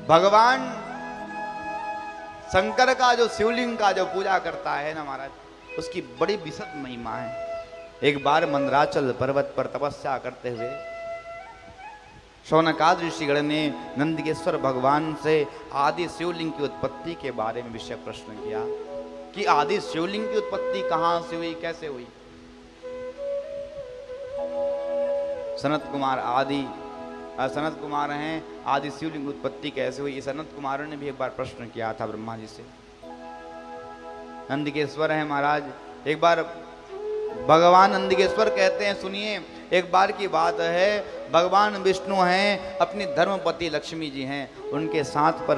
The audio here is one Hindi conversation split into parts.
भगवान शंकर का जो शिवलिंग का जो पूजा करता है ना महाराज, उसकी बड़ी विशद महिमा है। एक बार मंदराचल पर्वत पर तपस्या करते हुए शौनकादि ऋषिगण ने नंदकेश्वर भगवान से आदि शिवलिंग की उत्पत्ति के बारे में विषय प्रश्न किया कि आदि शिवलिंग की उत्पत्ति कहां से हुई, कैसे हुई। सनत कुमार हैं, आदि शिवलिंग की उत्पत्ति कैसे हुई। सनत कुमारों ने भी एक बार प्रश्न किया था ब्रह्मा जी से। नंदकेश्वर है महाराज, एक बार भगवान नंदकेश्वर कहते हैं, सुनिए एक बार की बात है, भगवान विष्णु हैं, अपनी धर्मपति लक्ष्मी जी हैं, उनके साथ पर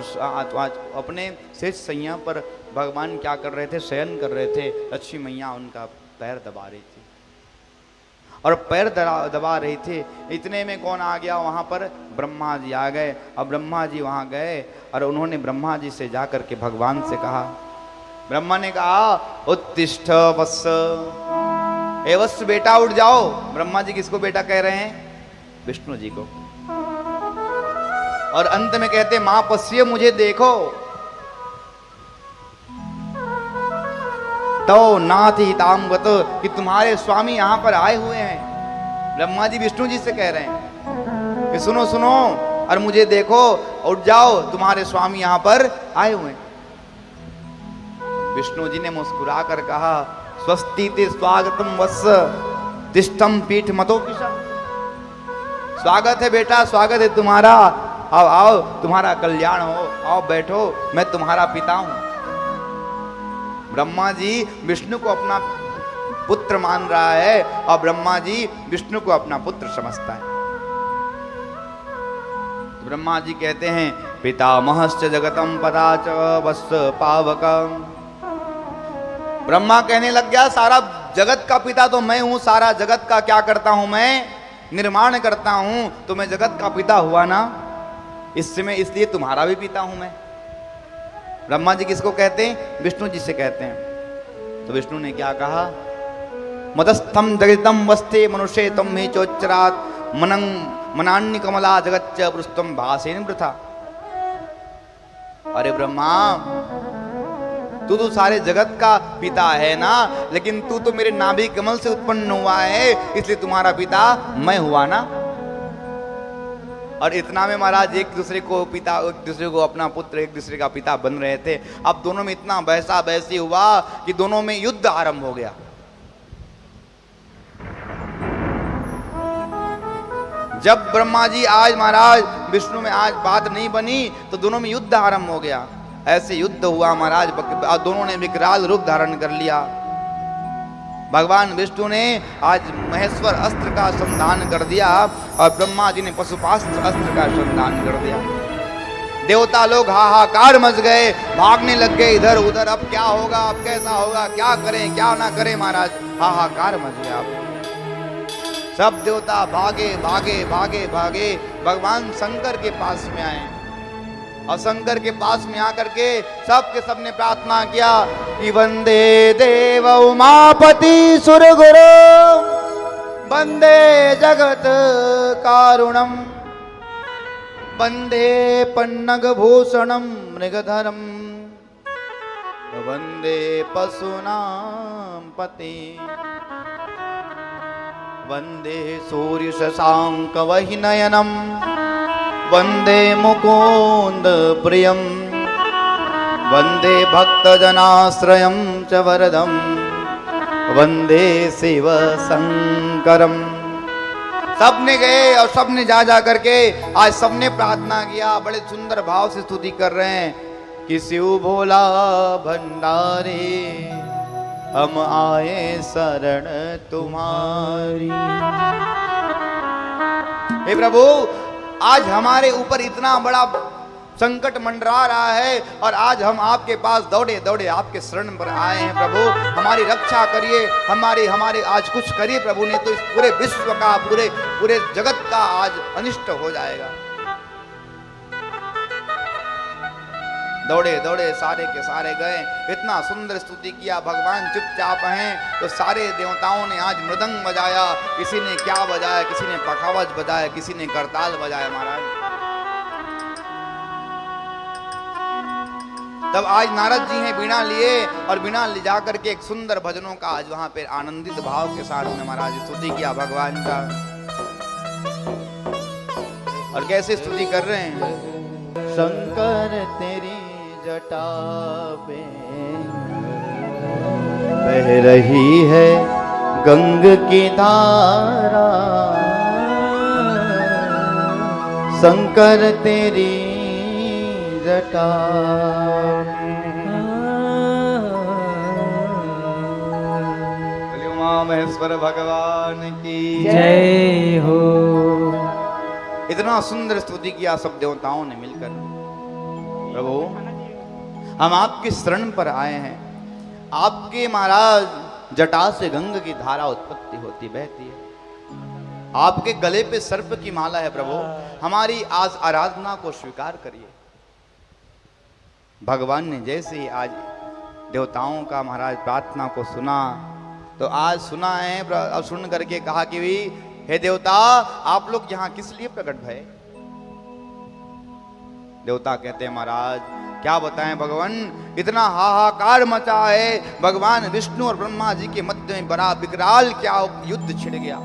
अपने शेष सैया पर भगवान क्या कर रहे थे, शयन कर रहे थे। लक्ष्मी मैया उनका पैर दबा रही थी और पैर दबा रही थी। इतने में कौन आ गया वहां पर, ब्रह्मा जी आ गए। अब ब्रह्मा जी वहां गए और उन्होंने ब्रह्मा जी से जाकर के भगवान से कहा, ब्रह्मा ने कहा उत्तिष्ठ वत्स, ए वत्स बेटा उठ जाओ। ब्रह्मा जी किसको बेटा कह रहे हैं, विष्णु जी को। और अंत में कहते मां पश्य मुझे देखो, तो नाथ हितांगत, कि तुम्हारे स्वामी यहां पर आए हुए हैं। ब्रह्मा जी विष्णु जी से कह रहे हैं कि सुनो सुनो और मुझे देखो, उठ जाओ, तुम्हारे स्वामी यहां पर आए हुए हैं। विष्णु जी ने मुस्कुरा कर कहा, स्वस्ति ते स्वागतम वत्स तिष्ठम पीठ मतो पिशा। स्वागत है बेटा, स्वागत है तुम्हारा, आओ आओ, तुम्हारा कल्याण हो, आओ बैठो, मैं तुम्हारा पिता हूं। ब्रह्मा जी विष्णु को अपना पुत्र मान रहा है और ब्रह्मा जी विष्णु को अपना पुत्र समझता है। ब्रह्मा जी कहते हैं पितामहश्च जगतम पदाच वत्स पावकम। ब्रह्मा कहने लग गया सारा जगत का पिता तो मैं हूं, सारा जगत का क्या करता हूं मैं, निर्माण करता हूं, तो मैं जगत का पिता हुआ ना, इसलिए तुम्हारा भी पिता हूं मैं। ब्रह्मा जी किसको कहते हैं, विष्णु जी से कहते हैं। तो विष्णु ने क्या कहा, मदस्थम जगतम वस्ते मनुष्य तम ही चोच्चरात मनान्य कमला जगच्च पृष्ठम भासेन वृथा। अरे ब्रह्मा, तू तो सारे जगत का पिता है ना, लेकिन तू तो मेरे नाभि कमल से उत्पन्न हुआ है, इसलिए तुम्हारा पिता मैं हुआ ना। और इतना में महाराज एक दूसरे को पिता, एक दूसरे को अपना पुत्र, एक दूसरे का पिता बन रहे थे। अब दोनों में इतना बहसा बहसी हुआ कि दोनों में युद्ध आरंभ हो गया। जब ब्रह्मा जी आज महाराज विष्णु में आज बात नहीं बनी तो दोनों में युद्ध आरंभ हो गया। ऐसे युद्ध हुआ महाराज, दोनों ने विकराल रूप धारण कर लिया। भगवान विष्णु ने आज महेश्वर अस्त्र का संधान कर दिया और ब्रह्मा जी ने पशुपास्त्र अस्त्र का संधान कर दिया। देवता लोग हाहाकार मच गए, भागने लग गए इधर उधर, अब क्या होगा, अब कैसा होगा, क्या करें क्या ना करें महाराज, हाहाकार मच गया। सब देवता भागे भागे भागे भागे भगवान शंकर के पास में आए और शंकर के पास में आकर के सबने प्रार्थना किया कि वंदे देव उमापति सुर गुरु वंदे जगत कारुणम वंदे पन्नग भूषणम मृगधरम वंदे पशूनां पति वंदे सूर्य शशांक वहिनयनम वंदे मुकुंद प्रियम वंदे भक्तजनाश्रयम च वरदम वंदे शिव शंकरम। सबने गए और सबने जा करके आज सबने प्रार्थना किया, बड़े सुंदर भाव से स्तुति कर रहे हैं कि शिव भोला भंडारी हम आए शरण तुम्हारी। हे प्रभु, आज हमारे ऊपर इतना बड़ा संकट मंडरा रहा है और आज हम आपके पास दौड़े दौड़े आपके शरण पर आए हैं। प्रभु हमारी रक्षा करिए, हमारे आज कुछ करिए प्रभु, ने तो इस पूरे विश्व का, पूरे जगत का आज अनिष्ट हो जाएगा। दौड़े दौड़े सारे के सारे गए, इतना सुंदर स्तुति किया। भगवान चुपचाप हैं तो सारे देवताओं ने आज मृदंग बजाया, किसी ने क्या बजाया, किसी ने पखावज बजाया, किसी ने करताल बजाया। महाराज तब आज नारद जी हैं बीणा लिए और बीणा ले जा करके एक सुंदर भजनों का आज वहां पे आनंदित भाव के साथ में महाराज स्तुति किया भगवान का। और कैसे स्तुति कर रहे हैं? शंकर तेरी जटा पे बह रही है गंग की धारा, शंकर तेरी जटा। उमा महेश्वर भगवान की जय हो। इतना सुंदर स्तुति किया सब देवताओं ने मिलकर। प्रभु हम आपकी शरण पर आए हैं, आपके महाराज जटा से गंग की धारा उत्पत्ति होती बहती है, आपके गले पे सर्प की माला है प्रभु, हमारी आज आराधना को स्वीकार करिए। भगवान ने जैसे ही आज देवताओं का महाराज प्रार्थना को सुना तो आज सुना है, अब सुन करके कहा कि भी हे देवता आप लोग यहाँ किस लिए प्रकट भये? देवता कहते हैं महाराज क्या बताएं भगवान, इतना हाहाकार मचा है, भगवान विष्णु और ब्रह्मा जी के मध्य में बड़ा विकराल क्या युद्ध छिड़ गया,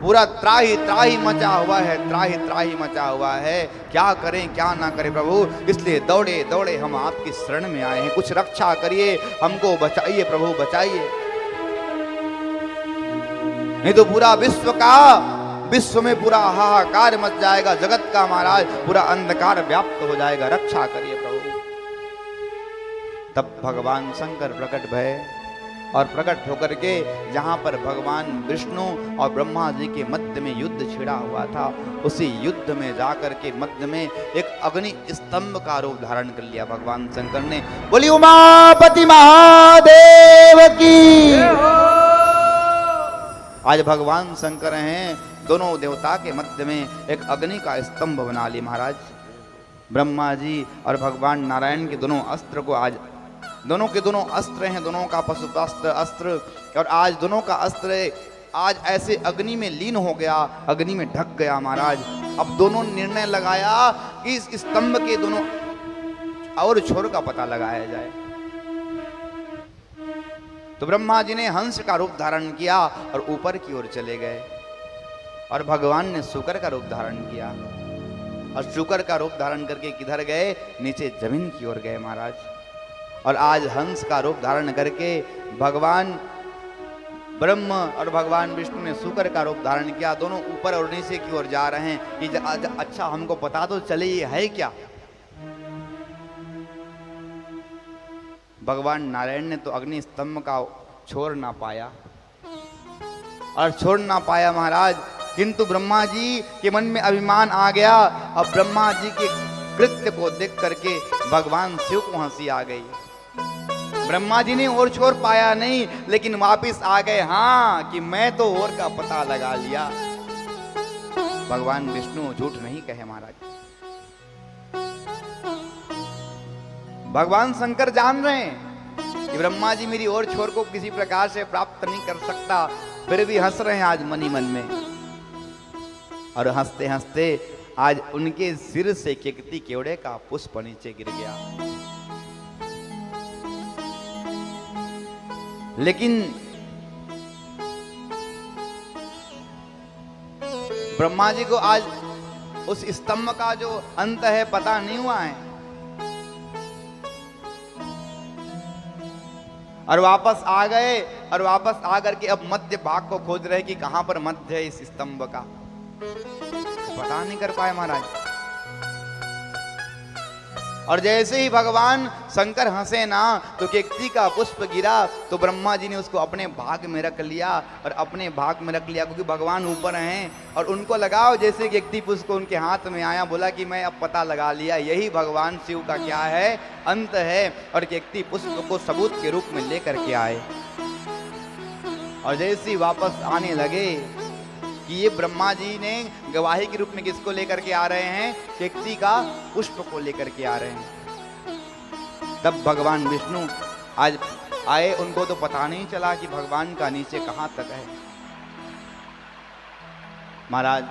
पूरा त्राही त्राही मचा हुआ है, त्राही त्राही मचा हुआ है, क्या करें क्या ना करें प्रभु, इसलिए दौड़े दौड़े हम आपकी शरण में आए हैं, कुछ रक्षा करिए, हमको बचाइए प्रभु बचाइए, नहीं तो पूरा विश्व में पूरा हाहाकार मच जाएगा, जगत का महाराज पूरा अंधकार व्याप्त हो जाएगा, रक्षा करिए प्रभु। तब भगवान शंकर प्रकट भये और प्रकट होकर के जहां पर भगवान विष्णु और ब्रह्मा जी के मध्य में युद्ध छिड़ा हुआ था, उसी युद्ध में जाकर के मध्य में एक अग्नि स्तंभ का रूप धारण कर लिया भगवान शंकर ने। बोली उमापति महादेव की। आज भगवान शंकर हैं, दोनों देवता के मध्य में एक अग्नि का स्तंभ बना लिया महाराज। ब्रह्मा जी और भगवान नारायण के दोनों अस्त्र को आज दोनों के दोनों अस्त्र हैं, दोनों का पशुपास्त्र अस्त्र, और आज दोनों का अस्त्र आज ऐसे अग्नि में लीन हो गया, अग्नि में ढक गया महाराज। अब दोनों निर्णय लगाया कि इस स्तंभ के दोनों और छोर का पता लगाया जाए। तो ब्रह्मा जी ने हंस का रूप धारण किया और ऊपर की ओर चले गए, और भगवान ने शुकर का रूप धारण किया, और शुकर का रूप धारण करके किधर गए? नीचे जमीन की ओर गए महाराज। और आज हंस का रूप धारण करके भगवान ब्रह्म और भगवान विष्णु ने शुकर का रूप धारण किया, दोनों ऊपर और नीचे की ओर जा रहे हैं कि अच्छा हमको पता तो चले ये है क्या। भगवान नारायण ने तो अग्नि स्तंभ का छोड़ ना पाया और छोड़ ना पाया महाराज, किंतु ब्रह्मा जी के मन में अभिमान आ गया। अब ब्रह्मा जी के कृत्य को देख करके भगवान शिव को हंसी आ गई। ब्रह्मा जी ने और छोड़ पाया नहीं, लेकिन वापिस आ गए, हाँ कि मैं तो और का पता लगा लिया। भगवान विष्णु झूठ नहीं कहे महाराज, भगवान शंकर जान रहे हैं कि ब्रह्मा जी मेरी और छोर को किसी प्रकार से प्राप्त नहीं कर सकता, फिर भी हंस रहे हैं आज मनी मन में। और हंसते हंसते आज उनके सिर से केकती केवड़े का पुष्प नीचे गिर गया। लेकिन ब्रह्मा जी को आज उस स्तंभ का जो अंत है पता नहीं हुआ है, और वापस आ गए, और वापस आकर के अब मध्य भाग को खोज रहे कि कहां पर मध्य है इस स्तंभ का, पता नहीं कर पाए महाराज। और जैसे ही भगवान शंकर हंसे ना तो केकती का पुष्प गिरा, तो ब्रह्मा जी ने उसको अपने भाग में रख लिया, और अपने भाग में रख लिया क्योंकि भगवान ऊपर हैं, और उनको लगाओ जैसे केकती पुष्प उनके हाथ में आया, बोला कि मैं अब पता लगा लिया यही भगवान शिव का क्या है अंत है, और केकती पुष्प को सबूत के रूप में लेकर के आए। और जैसे ही वापस आने लगे कि ये ब्रह्मा जी ने गवाही के रूप में किसको लेकर के आ रहे हैं? केकती का पुष्प को लेकर के आ रहे हैं। तब भगवान विष्णु आज आए, उनको तो पता नहीं चला कि भगवान का नीचे कहां तक है। महाराज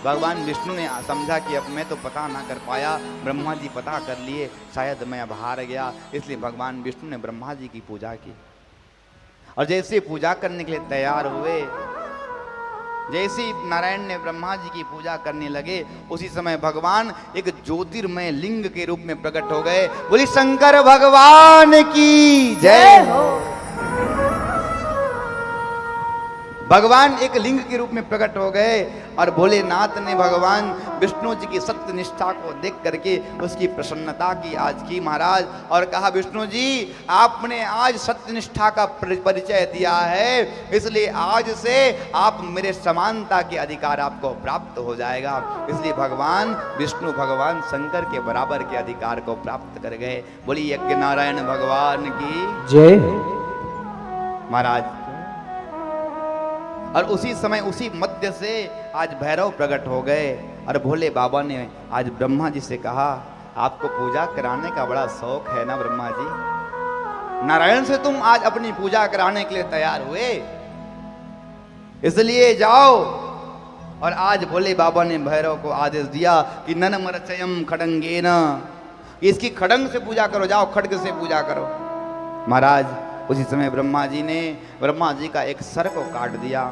भगवान विष्णु ने समझा कि अब मैं तो पता ना कर पाया, ब्रह्मा जी पता कर लिए, शायद मैं अब हार गया। इसलिए भगवान विष्णु ने ब्रह्मा जी की पूजा की। और जैसे पूजा करने के लिए तैयार हुए, जैसे ही नारायण ने ब्रह्मा जी की पूजा करने लगे, उसी समय भगवान एक ज्योतिर्मय लिंग के रूप में प्रकट हो गए। बोली शंकर भगवान की जय हो। भगवान एक लिंग के रूप में प्रकट हो गए और भोलेनाथ ने भगवान विष्णु जी की सत्य निष्ठा को देख करके उसकी प्रसन्नता की आज की महाराज, और कहा विष्णु जी आपने आज सत्य निष्ठा का परिचय दिया है, इसलिए आज से आप मेरे समानता के अधिकार आपको प्राप्त हो जाएगा। इसलिए भगवान विष्णु भगवान शंकर के बराबर के अधिकार को प्राप्त कर गए। बोली यज्ञ नारायण भगवान की जय महाराज। और उसी समय उसी मध्य से आज भैरव प्रकट हो गए और भोले बाबा ने आज ब्रह्मा जी से कहा आपको पूजा कराने का बड़ा शौक है ना ब्रह्मा जी, नारायण से तुम आज अपनी पूजा कराने के लिए तैयार हुए, इसलिए जाओ। और आज भोले बाबा ने भैरव को आदेश दिया कि ननमरचयम खड़ंगेन, इसकी खड़ंग से पूजा करो, जाओ खड्ग से पूजा करो। महाराज उसी समय ब्रह्मा जी ने ब्रह्मा जी का एक सर को काट दिया।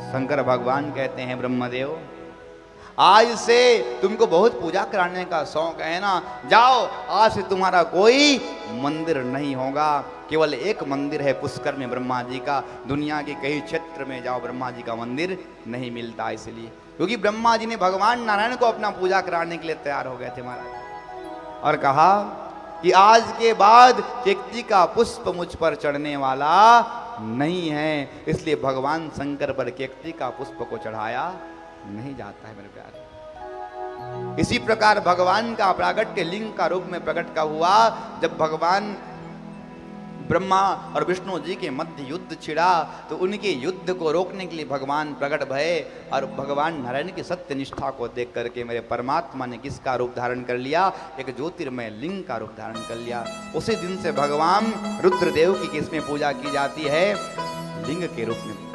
शंकर भगवान कहते हैं ब्रह्मदेव आज से तुमको बहुत पूजा कराने का शौक है ना, जाओ आज से तुम्हारा कोई मंदिर नहीं होगा, केवल एक मंदिर है पुष्कर में ब्रह्मा जी का, दुनिया के कई क्षेत्र में जाओ ब्रह्मा जी का मंदिर नहीं मिलता। इसलिए क्योंकि ब्रह्मा जी ने भगवान नारायण को अपना पूजा कराने के लिए तैयार हो गए थे महाराज, और कहा कि आज के बाद केकती का पुष्प मुझ पर चढ़ने वाला नहीं है, इसलिए भगवान शंकर पर केकती का पुष्प को चढ़ाया नहीं जाता है मेरे प्यारे। इसी प्रकार भगवान का प्रागट्य लिंग का रूप में प्रकट का हुआ जब भगवान ब्रह्मा और विष्णु जी के मध्य युद्ध छिड़ा, तो उनके युद्ध को रोकने के लिए भगवान प्रकट भये और भगवान नारायण की सत्य निष्ठा को देख करके मेरे परमात्मा ने किसका रूप धारण कर लिया, एक ज्योतिर्मय लिंग का रूप धारण कर लिया। उसी दिन से भगवान रुद्रदेव की किसमें पूजा की जाती है, लिंग के रूप में।